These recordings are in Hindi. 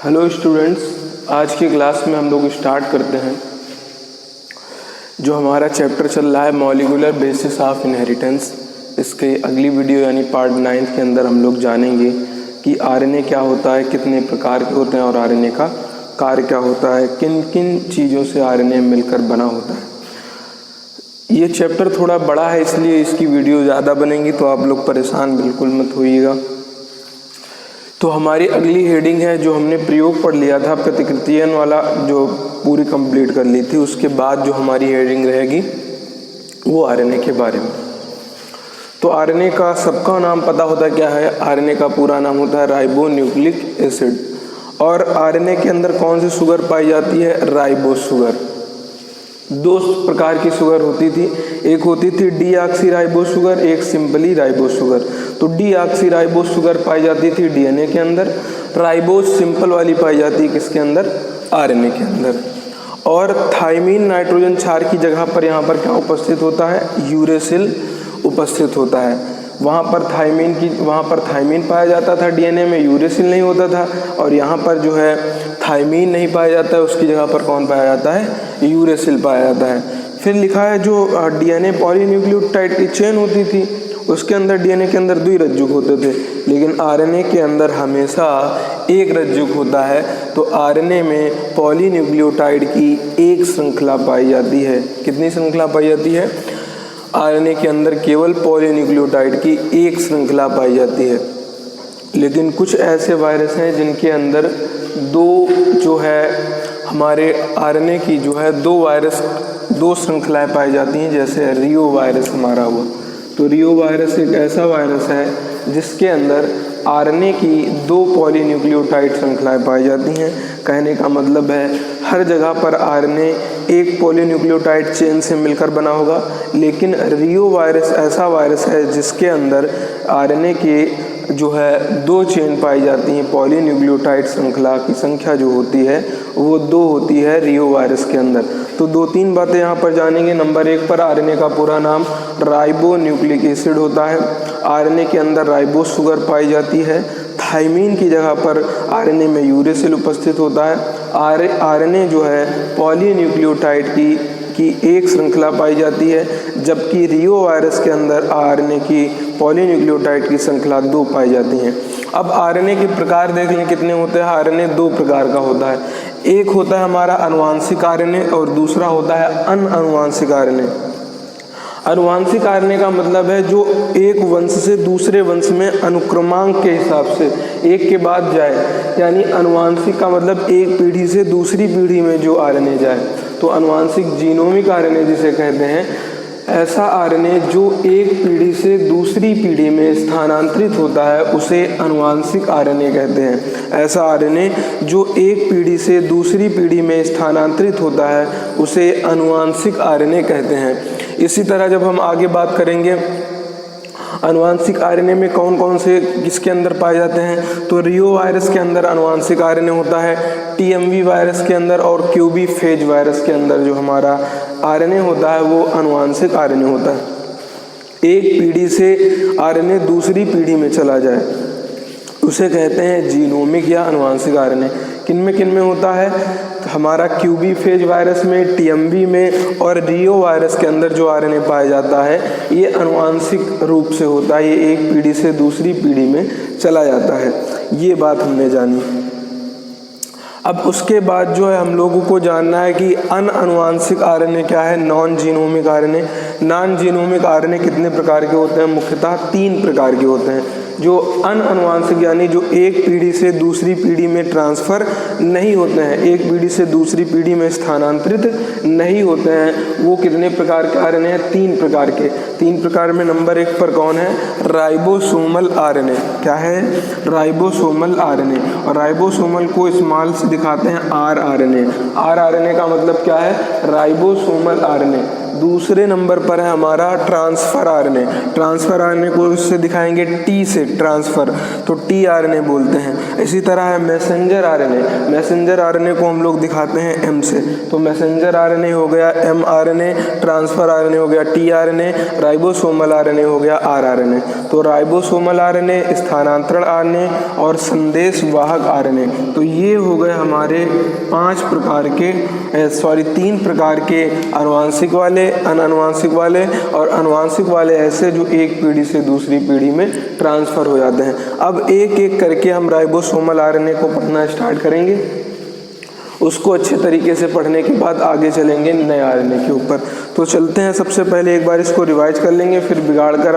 हेलो स्टूडेंट्स, आज की क्लास में हम लोग स्टार्ट करते हैं। जो हमारा चैप्टर चल रहा है मॉलिक्यूलर बेसिस ऑफ इनहेरिटेंस, इसके अगली वीडियो यानी पार्ट 9 के अंदर हम लोग जानेंगे कि आरएनए क्या होता है, कितने प्रकार के होते हैं और आरएनए का कार्य क्या होता है, किन किन चीज़ों से आरएनए मिलकर बना होता है। ये चैप्टर थोड़ा बड़ा है इसलिए इसकी वीडियो ज़्यादा बनेगी, तो आप लोग परेशान बिल्कुल मत होइएगा। तो हमारी अगली हेडिंग है जो हमने प्रयोग पढ़ लिया था, प्रतिकृतियन वाला जो पूरी कंप्लीट कर ली थी। उसके बाद जो हमारी हेडिंग रहेगी वो आरएनए के बारे में। तो आरएनए का सबका नाम पता होता है क्या है? आरएनए का पूरा नाम होता है राइबो न्यूक्लिक एसिड। और आरएनए के अंदर कौन सी शुगर पाई जाती है? Ribo sugar. दो प्रकार की शुगर होती थी, एक होती थी डीऑक्सी राइबो शुगर, एक सिंपली राइबो शुगर। तो डीऑक्सी राइबो शुगर पाई जाती थी डीएनए के अंदर, राइबोस सिंपल वाली पाई जाती है किसके अंदर? आरएनए के अंदर। और थाइमीन नाइट्रोजन क्षार की जगह पर यहाँ पर क्या उपस्थित होता है? यूरेसिल उपस्थित होता है। वहाँ पर थाइमीन पाया जाता था डीएनए में, यूरेसिल नहीं होता था। और यहाँ पर जो है थाइमीन नहीं पाया जाता है, उसकी जगह पर कौन पाया जाता है? यूरेसिल पाया जाता है। फिर लिखा है जो डीएनए पॉलीन्यूक्लियोटाइड की चेन होती थी, उसके अंदर डीएनए के अंदर 2 रज्जुक होते थे, लेकिन आरएनए के अंदर हमेशा 1 रज्जुक होता है। तो आरएनए में पॉलीन्यूक्लियोटाइड की 1 श्रृंखला पाई जाती है। कितनी श्रृंखला पाई जाती है? आरएनए के अंदर केवल पॉलीन्यूक्लियोटाइड की 1 श्रृंखला पाई जाती है। लेकिन कुछ ऐसे वायरस हैं जिनके अंदर 2 जो है हमारे आरएनए की जो है 2 श्रृंखलाएं पाई जाती हैं, जैसे रियो वायरस हमारा हुआ। तो रियो वायरस एक ऐसा वायरस है जिसके अंदर आरएनए की 2 पॉलीन्यूक्लियोटाइड श्रृंखलाएं पाई जाती हैं। कहने का मतलब है हर जगह पर आरएनए एक पॉलीन्यूक्लियोटाइड चेन से मिलकर बना होगा, लेकिन रियो वायरस ऐसा वायरस है जिसके अंदर आरएनए के जो है 2 चेन पाई जाती हैं। पॉलीन्यूक्लियोटाइड श्रृंखला की संख्या जो होती है वो 2 होती है रियो वायरस के अंदर। तो 2-3 बातें यहाँ पर जानेंगे। नंबर 1 पर आरएनए का पूरा नाम राइबो न्यूक्लिक एसिड होता है। आरएनए के अंदर राइबो शुगर पाई जाती है। थाइमीन की जगह पर आरएनए में यूरेसिल उपस्थित होता है। आरएनए जो है पॉलीन्यूक्लियोटाइड की 1 श्रृंखला पाई जाती है, जबकि रियो वायरस के अंदर आरएनए की पॉलीन्यूक्लियोटाइड की श्रृंखला 2 पाई जाती हैं। अब आरएनए के प्रकार देख लें कितने होते हैं। आरएनए 2 प्रकार का होता है। एक होता है हमारा आनुवांशिक आरएनए और दूसरा होता है अनआनुवांशिक आरएनए। आनुवांशिक आरएनए का मतलब है जो एक वंश से दूसरे वंश में अनुक्रमांक के हिसाब से एक के बाद जाए, यानी आनुवांशिक का मतलब एक पीढ़ी से दूसरी पीढ़ी में जो आरएनए जाए। तो आनुवांशिक जीनोमिक आरएनए जिसे कहते हैं, ऐसा आरएनए जो एक पीढ़ी से दूसरी पीढ़ी में स्थानांतरित होता है उसे आनुवांशिक आरएनए कहते हैं। ऐसा आरएनए जो एक पीढ़ी से दूसरी पीढ़ी में स्थानांतरित होता है उसे आनुवांशिक आरएनए कहते हैं। इसी तरह जब हम आगे बात करेंगे आनुवांशिक आरएनए में कौन कौन से किसके अंदर पाए जाते हैं, तो रियो वायरस के अंदर आनुवांशिक आरएनए होता है, टीएमवी वायरस के अंदर और क्यूबी फेज वायरस के अंदर जो हमारा आरएनए होता है वो आनुवांशिक आरएनए होता है। एक पीढ़ी से आरएनए दूसरी पीढ़ी में चला जाए उसे कहते हैं जीनोमिक या आनुवांशिक आरएनए। किन में होता है? हमारा क्यूबी फेज वायरस में, टीएमवी में और रियो वायरस के अंदर जो आरएनए पाया जाता है ये आनुवांशिक रूप से होता है, ये एक पीढ़ी से दूसरी पीढ़ी में चला जाता है। ये बात हमने जानी। अब उसके बाद जो है हम लोगों को जानना है कि अनआनुवांशिक आरएनए क्या है, non genomic RNA. Non genomic RNA कितने प्रकार के होते हैं? मुख्यतः 3 प्रकार के होते हैं। जो अनआनुवांशिक यानी जो एक पीढ़ी से दूसरी पीढ़ी में ट्रांसफ़र नहीं होते हैं, एक पीढ़ी से दूसरी पीढ़ी में स्थानांतरित नहीं होते हैं, वो कितने प्रकार के आरएनए हैं? 3 प्रकार के। 3 प्रकार में नंबर 1 पर कौन है? Ribosomal RNA. क्या है? Ribosomal RNA. और राइबोसोमल को स्मॉल से दिखाते हैं आरआरएनए। आरआरएनए का मतलब क्या है? Ribosomal RNA. दूसरे नंबर पर है हमारा ट्रांसफर आरएनए। ट्रांसफर आरएनए को उससे दिखाएंगे टी से, ट्रांसफर, तो टी आरएनए बोलते हैं। इसी तरह है मैसेंजर आरएनए। मैसेंजर आरएनए को हम लोग दिखाते हैं एम से, तो मैसेंजर आरएनए हो गया एम आरएनए, ट्रांसफर आरएनए हो गया टी आरएनए, राइबोसोमल आरएनए हो गया आर आरएनए। तो राइबोसोमल आरएनए, स्थानांतरण आरएनए और संदेश वाहक आरएनए, तो ये हो गए हमारे 3 प्रकार के आनुवांशिक वाले, अनानुवांशिक वाले और आनुवांशिक वाले ऐसे जो एक पीढ़ी से दूसरी पीढ़ी में ट्रांसफर हो जाते हैं। अब एक एक करके हम राइबोसोमल आरएनए को पढ़ना स्टार्ट करेंगे। उसको अच्छे तरीके से पढ़ने के बाद आगे चलेंगे नए आरएनए के ऊपर। तो चलते हैं, सबसे पहले एक बार इसको रिवाइज कर लेंगे, फिर बिगाड़ कर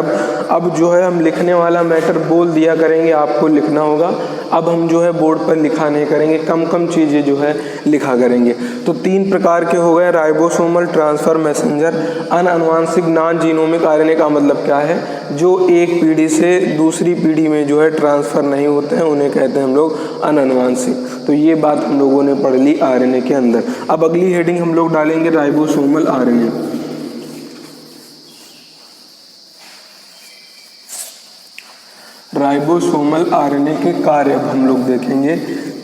अब जो है हम लिखने वाला मैटर बोल दिया करेंगे, आपको लिखना होगा। अब हम जो है बोर्ड पर लिखा नहीं करेंगे, कम कम चीज़ें जो है लिखा करेंगे। तो 3 प्रकार के हो गए, राइबोसोमल, ट्रांसफर, मैसेंजर। अनानुवांशिक नॉन जीनोमिक आरएनए का मतलब क्या है? जो एक पीढ़ी से दूसरी पीढ़ी में जो है ट्रांसफ़र नहीं होते हैं, उन्हें कहते हैं हम लोग अनानुवांशिक। तो ये बात हम लोगों ने पढ़ ली आरएनए के अंदर। अब अगली हेडिंग हम लोग डालेंगे राइबोसोमल आरएनए। राइबोसोमल आरएनए के कार्य अब हम लोग देखेंगे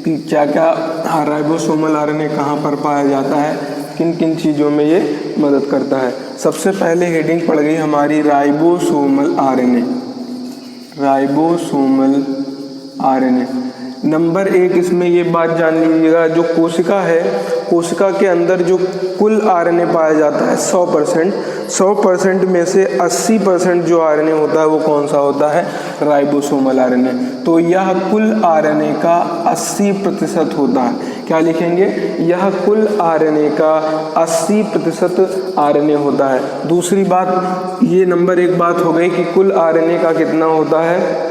कि क्या क्या राइबोसोमल आरएनए कहाँ पर पाया जाता है, किन किन चीज़ों में ये मदद करता है। सबसे पहले हेडिंग पड़ गई हमारी ribosomal RNA. Ribosomal RNA number 1, इसमें ये बात जान लीजिएगा, जो कोशिका है, कोशिका के अंदर जो कुल आरएनए पाया जाता है 100% में से 80% जो आरएनए होता है वो कौन सा होता है? Ribosomal RNA. तो यह कुल आरएनए का 80% होता है। क्या लिखेंगे? यह कुल आरएनए का 80% आरएनए होता है। दूसरी बात, ये नंबर 1 बात हो गई कि कुल आरएनए का कितना होता है?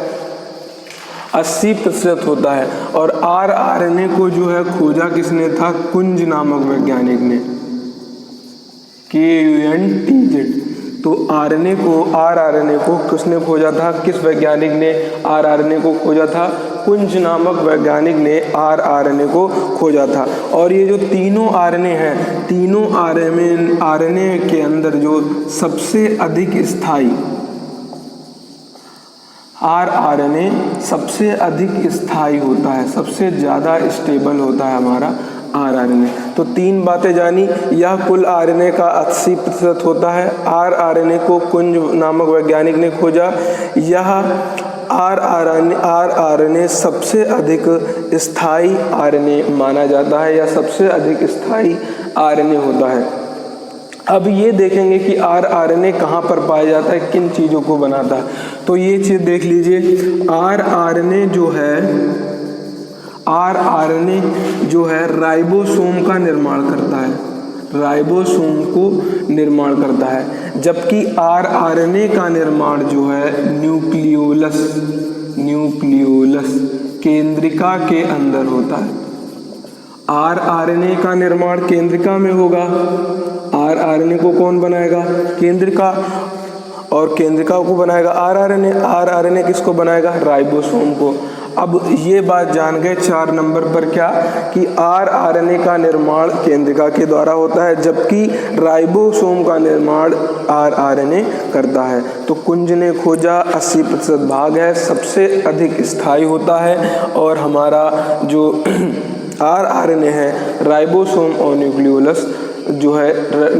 80% होता है। और आर आरएनए को जो है खोजा किसने था? कुंज नामक वैज्ञानिक ने, KUNTZ। तो आर आरएनए को किसने खोजा था? किस वैज्ञानिक ने आर आरएनए को खोजा था? कुंज नामक वैज्ञानिक ने आर आरएनए को खोजा था। और ये जो तीनों आरएनए हैं, तीनों आरएनए के अंदर जो सबसे अधिक स्थायी आर आरएनए सबसे अधिक स्थायी होता है, सबसे ज़्यादा स्टेबल होता है हमारा आर आरएनए। तो 3 बातें जानी, यह कुल आरएनए का 80% होता है, आर आरएनए को कुंज नामक वैज्ञानिक ने खोजा, यह आर आरएनए सबसे अधिक स्थायी आरएनए माना जाता है या सबसे अधिक स्थायी आरएनए होता है। अब ये देखेंगे कि आर आरएनए कहाँ पर पाया जाता है, किन चीज़ों को बनाता है। तो ये चीज़ देख लीजिए, आर आरएनए जो है राइबोसोम का निर्माण करता है, राइबोसोम को निर्माण करता है। जबकि आर आरएनए का निर्माण जो है न्यूक्लियोलस केंद्रिका के अंदर होता है। आर आरएनए का निर्माण केंद्रिका में होगा। आर आरएनए को कौन बनाएगा? केंद्रिका। और केंद्रिका को बनाएगा आर आरएनए। आर आरएनए किसको बनाएगा? राइबोसोम को। अब ये बात जान गए 4 नंबर पर क्या, कि आर आरएनए का निर्माण केंद्रिका के द्वारा होता है, जबकि राइबोसोम का निर्माण आर आरएनए करता है। तो कुंज ने खोजा 80% भाग है, सबसे अधिक स्थायी होता है। और हमारा जो आर आरएनए है, राइबोसोम और न्यूक्लियोलस जो है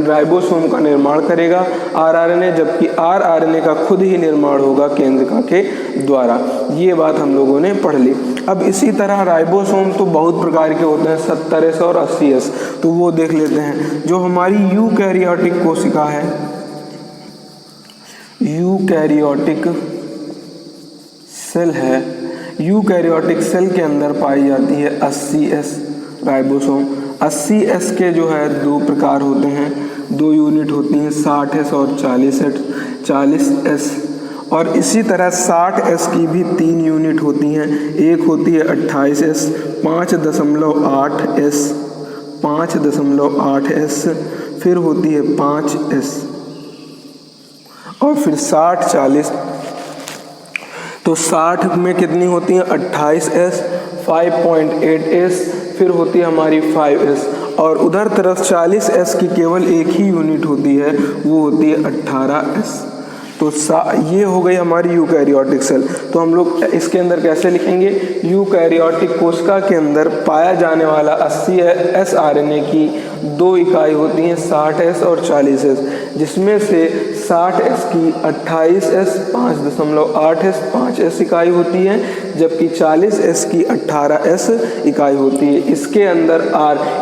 राइबोसोम का निर्माण करेगा आर आरएनए, जबकि आर आरएनए का खुद ही निर्माण होगा केंद्रिका के द्वारा। ये बात हम लोगों ने पढ़ ली। अब इसी तरह राइबोसोम तो बहुत प्रकार के होते हैं, 70S और 80S, तो वो देख लेते हैं। जो हमारी यूकैरियोटिक कोशिका है, यूकैरियोटिक सेल है, यूकैरियोटिक सेल के अंदर पाई जाती है 80S राइबोसोम। 80S के जो है 2 प्रकार होते हैं, 2 यूनिट होती हैं, 60S और 40S। और इसी तरह 60S की भी 3 यूनिट होती हैं, एक होती है 28S, 5.8S, फिर होती है 5S और फिर 60-40। तो 60 में कितनी होती हैं? 28S, 5.8S, फिर होती है हमारी 5S। और उधर तरफ 40s की केवल एक ही यूनिट होती है, वो होती है 18s। तो ये हो गई हमारी यूकैरियोटिक सेल। तो हम लोग इसके अंदर कैसे लिखेंगे, यूकैरियोटिक कोशिका के अंदर पाया जाने वाला 80s RNA की 2 इकाई होती हैं, 60s और 40s, जिसमें से 60s की 28s 5.8s 5s इकाई होती है, जबकि 40s की 18s इकाई होती है। इसके अंदर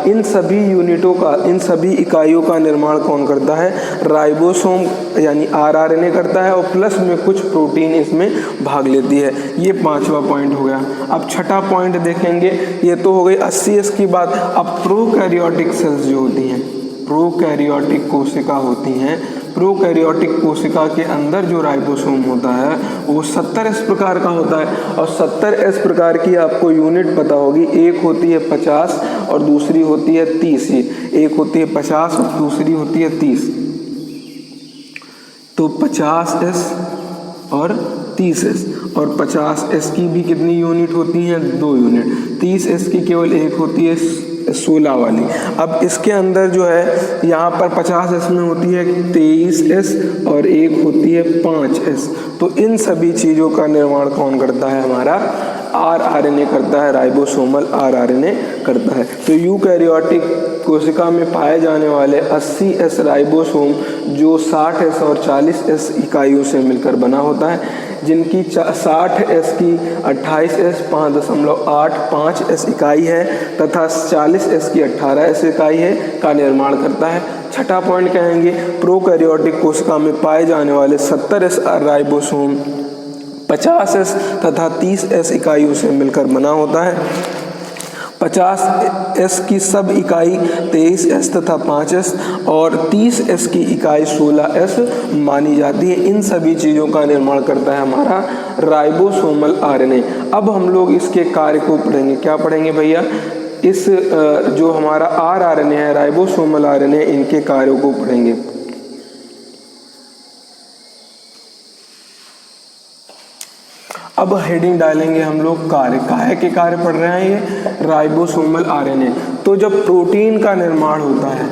इन सभी यूनिटों का, इन सभी इकाइयों का निर्माण कौन करता है, राइबोसोम यानी rRNA करता है, और प्लस में कुछ प्रोटीन इसमें भाग लेती है। ये 5वां पॉइंट हो गया। अब छठा पॉइंट देखेंगे, ये तो हो गई 80s की बात। अब प्रोकैरियोटिक सेल्स जो होती हैं, प्रोकैरियोटिक कोशिका होती हैं, प्रोकैरियोटिक कोशिका के अंदर जो राइबोसोम होता है वो 70s प्रकार का होता है, और 70s प्रकार की आपको यूनिट पता होगी, एक होती है 50 और दूसरी होती है 30। एक होती है 50 और दूसरी होती है 30। तो 50s और 30s, और 50s की भी कितनी यूनिट होती हैं, 2 यूनिट। 30s की केवल एक होती है 16 वाली। अब इसके अंदर जो है यहाँ पर 50s में होती है 23s और एक होती है 5s। तो इन सभी चीज़ों का निर्माण कौन करता है, हमारा rRNA करता है, राइबोसोमल rRNA करता है। तो यूकैरियोटिक कोशिका में पाए जाने वाले 80s राइबोसोम जो 60s और 40s इकाइयों से मिलकर बना होता है, जिनकी 60s की 28s 5.8 5s इकाई है तथा 40s की 18s इकाई है का निर्माण करता है। छठा पॉइंट कहेंगे, प्रोकैरियोटिक कोशिका में पाए जाने वाले 70s राइबोसोम 50s तथा 30s इकाइयों से मिलकर बना होता है। 50s की सब इकाई 23s तथा 5s और 30s की इकाई 16s मानी जाती है। इन सभी चीज़ों का निर्माण करता है हमारा राइबोसोमल RNA। अब हम लोग इसके कार्य को पढ़ेंगे। क्या पढ़ेंगे भैया, इस जो हमारा rRNA है, राइबोसोमल RNA, इनके कार्यों को पढ़ेंगे। अब हेडिंग डालेंगे हम लोग कार्य, काहे के कार्य पढ़ रहे हैं, ये राइबोसोमल RNA। तो जब प्रोटीन का निर्माण होता है,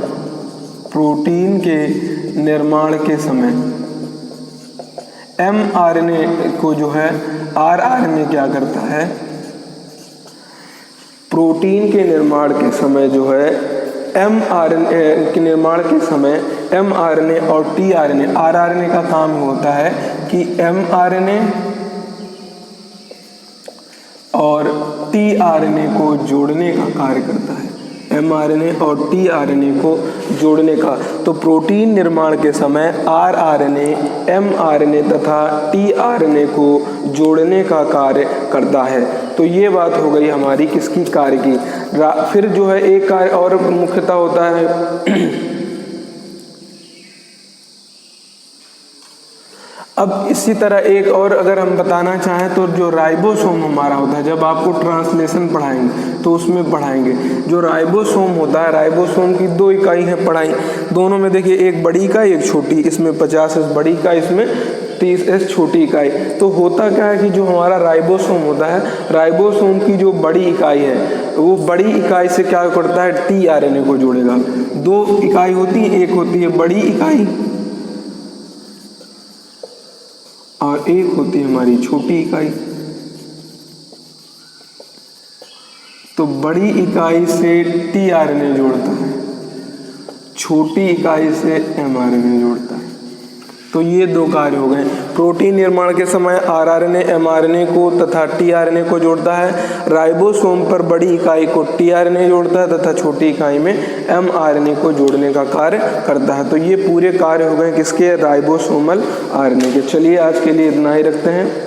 प्रोटीन के निर्माण के समय mRNA को जो है rRNA क्या करता है, प्रोटीन के निर्माण के समय जो है mRNA के निर्माण के समय mRNA और tRNA, rRNA का काम होता है कि mRNA और tRNA को जोड़ने का कार्य करता है, mRNA और tRNA को जोड़ने का। तो प्रोटीन निर्माण के समय rRNA mRNA तथा tRNA को जोड़ने का कार्य करता है। तो ये बात हो गई हमारी किसकी, कार्य की। फिर जो है एक कार्य और मुख्यतः होता है। अब इसी तरह एक और अगर हम बताना चाहें तो जो राइबोसोम हमारा होता है, जब आपको ट्रांसलेशन पढ़ाएंगे तो उसमें पढ़ाएंगे, जो राइबोसोम होता है, राइबोसोम की 2 इकाई है पढ़ाई, दोनों में देखिए एक बड़ी इकाई एक छोटी, इसमें 50s बड़ी इकाई, इसमें 30s छोटी इकाई। तो होता क्या है कि जो हमारा राइबोसोम होता है, राइबोसोम की जो बड़ी इकाई है वो बड़ी इकाई से क्या करता है, tRNA को जोड़ेगा। 2 इकाई होती है, एक होती है बड़ी इकाई और एक होती है हमारी छोटी इकाई। तो बड़ी इकाई से tRNA जोड़ता है, छोटी इकाई से mRNA जोड़ता है। तो ये 2 कार्य हो गए। प्रोटीन निर्माण के समय rRNA mRNA को तथा tRNA को जोड़ता है, राइबोसोम पर बड़ी इकाई को tRNA जोड़ता है तथा छोटी इकाई में mRNA को जोड़ने का कार्य करता है। तो ये पूरे कार्य हो गए किसके, राइबोसोमल RNA के। चलिए आज के लिए इतना ही रखते हैं।